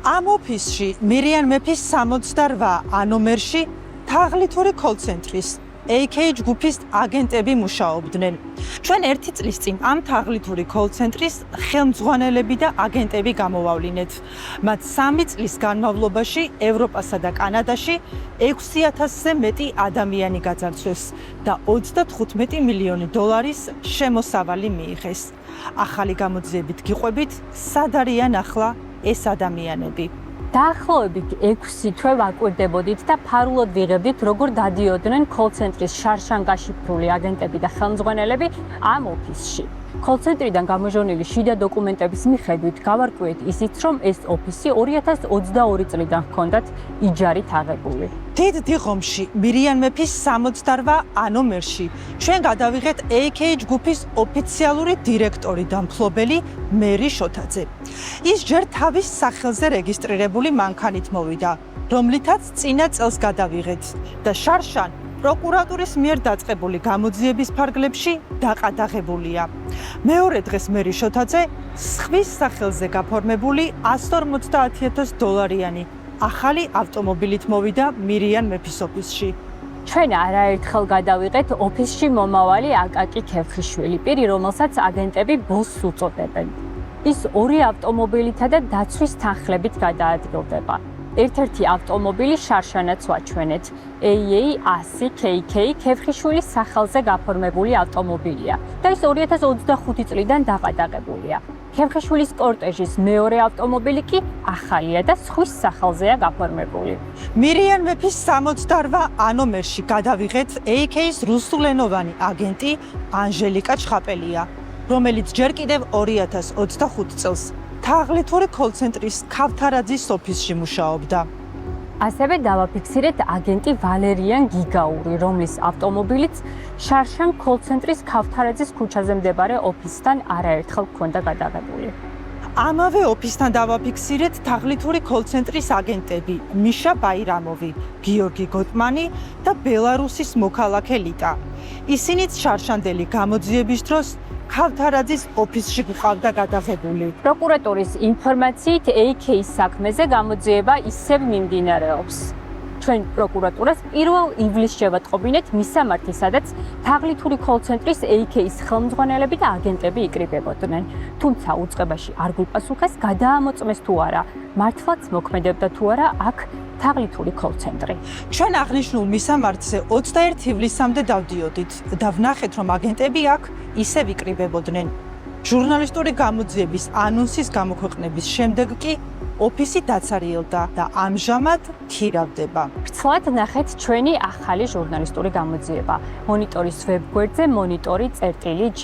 ამ ოფისში მირიან მეფის 68 ნომერში თაღლითური კოლ-ცენტრის AK ჯგუფის აგენტები მუშაობდნენ. ჩვენ ერთი წლის წინ ამ თაღლითური კოლ-ცენტრის ხელმძღვანელები და აგენტები გამოვავლინეთ. მათ 3 წლის განმავლობაში ევროპასა და კანადაში 6000-ზე მეტი ადამიანი გაძარცვეს და 35 მილიონი დოლარის შემოსავალი მიიღეს. ახალი გამოძიებით გიყვებით, სად არიან ახლა ეს ადამიანები. დაახლოებით 6 თვე ვაკვირდებოდით და ფარულად ვიღებდით, როგორ დადიოდნენ კოლ-ცენტრის შარშან გაშიფრული აგენტები და ხელმძღვანელები ამ ოფისში. კოლ-ცენტრიდან გამოჟონილი შიდა დოკუმენტების მიხედვით გავარკვიეთ ისიც, რომ ეს ოფისი 2022 წლიდან ჰქონდათ იჯარით აღებული. დიდ დიღომში მირიან მეფის 68 ნომერში ჩვენ გადავიღეთ AK ჯგუფის ოფიციალური დირექტორი და მფლობელი მერი შოთაძე. ის ჯერ თავის სახელზე რეგისტრირებული მანქანით მოვიდა, რომლითაც წინა წელს გადავიღეთ და შარშან პროკურატურის მიერ დაწყებული გამოძიების ფარგლებში დაყადაღებულია. მეორე დღეს მერი შოთაძე სხვის სახელზე გაფორმებული 150,000 დოლარიანი ახალი ავტომობილით მოვიდა მირიან მეფის ოფისში. ჩვენ არაერთხელ გადავიღეთ ოფისში მომავალი აკაკი ქევხიშვილი, პირი, რომელსაც აგენტები ბოსს უწოდებენ. ის 2 ავტომობილითა და დაცვის თანხლებით გადაადგილდება. ერთ-ერთი ავტომობილი შარშანაც ვაჩვენეთ. AA100 KK ქევხიშვილის სახელზე გაფორმებული ავტომობილია და ის 2025 წლიდან დაყადაღებულია. ქევხიშვილის კორტეჟის მეორე ავტომობილი კი ახალია და სხვის სახელზეა გაფორმებული. მირიან მეფის 68 ნომერში გადავიღეთ AK-ის რუსულენოვანი აგენტი ანჟელიკა ჩხაპელია, რომელიც ჯერ კიდევ 2025 წელს თაღლითური კოლ-ცენტრის ქავთარაძის ოფისში მუშაობდა. ასევე დავაფიქსირეთ აგენტი ვალერიან გიგაური, რომლის ავტომობილიც შარშან კოლ-ცენტრის ქავთარაძის ქუჩაზე მდებარე ოფისთან არაერთხელ ჰქონდა გადაღებული. ამავე ოფისთან დავაფიქსირეთ თაღლითური კოლ-ცენტრის აგენტები მიშა ბაირამოვი, გიორგი გოტმანი და ბელარუსის მოქალაქე ლიტა. ისინიც შარშანდელი გამოძიების დროს ქავთარაძის ოფისში გვყავდა გადაღებული. პროკურატურის ინფორმაციით AK-ის საქმეზე გამოძიება ისევ მიმდინარეობს. ჩვენ პროკურატურას 1 ივლისს შევატყობინეთ მისამართი, სადაც თაღლითური კოლ-ცენტრის AK-ის ხელმძღვანელები და აგენტები იკრიბებოდნენ. თუმცა უწყებაში არ გვიპასუხეს, გადაამოწმეს თუ არა, მართლაც მოქმედებდა თუ არა აქ თაღლითური კოლ-ცენტრი. ჩვენ აღნიშნულ მისამართზე 21 ივლისამდე დავდიოდით და ვნახეთ, რომ აგენტები აქ ისევ იკრიბებოდნენ. ჟურნალისტური გამოძიების ანონსის გამოქვეყნების შემდეგ კი ოფისი დაცარიელდა და ამჟამად ქირავდება. ვრცლად ნახეთ ჩვენი ახალი ჟურნალისტური გამოძიება. მონიტორის ვებგვერდზე monitory.g